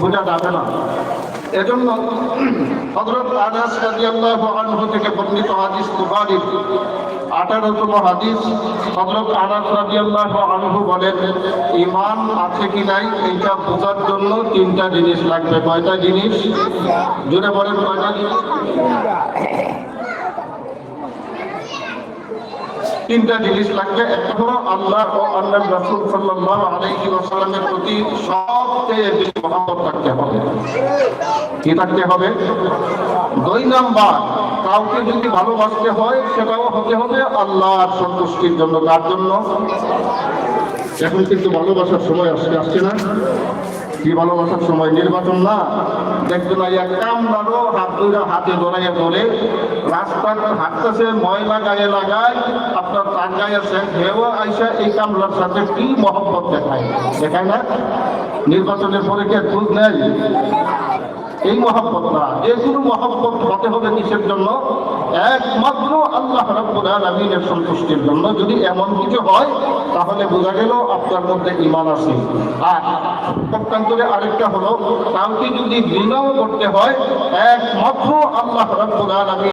বোঝা যাবে না। এজন্য হযরত আনাস রাদিয়াল্লাহু আনহু থেকে বর্ণিত হাদিস, বুখারীর 18তম হাদিস, হযরত আনাস রাদিয়াল্লাহু আনহু বলেন, ঈমান আছে কি নাই এইটা বোঝার জন্য তিনটা জিনিস লাগবে। কয়টা জিনিস? জোরে বলেন, কয়টা জিনিস? তিনটা জিনিস লাগবে। একটা হলো আল্লাহ ও আল্লাহর রাসূল সাল্লাল্লাহু আলাইহি ওয়াসাল্লামের প্রতি সবচেয়ে বেশি মহব্বত থাকতে হবে। কি থাকতে হবে? 2 নাম্বার, কাউকে যদি ভালোবাসতে হয় সেটাও হতে হবে আল্লাহর সন্তুষ্টির জন্য। কার জন্য? এখন কিন্তু ভালোবাসার সময় আসছে না? কি ভালোবাসার সময়? নির্বাচন না? দেখবেন না এক কামলারও হাতে ধরাইয়া ধরে রাস্তার হাঁটতেছে, ময়লা গায়ে লাগায়, আপনার টাঙ্গায় আছে, হেও আইসা এই কামলার সাথে কি মহব্বত দেখায়, দেখায় না? নির্বাচনের পরে কে খোঁজ নেয়? এই মহব্বত না, যেগুলো মহব্বত হতে হবে কিসের জন্য? একমাত্র আল্লাহ রাব্বুল আলামিনের সন্তুষ্টির জন্য। যদি এমন কিছু হয় তাহলে বোঝা গেল আপনার মধ্যে ঈমান আছে। আর পক্ষান্তরে আরেকটা হলো, কাউকে যদি ঘৃণাও করতে হয় একমাত্র আল্লাহ রাব্বুল আলামিন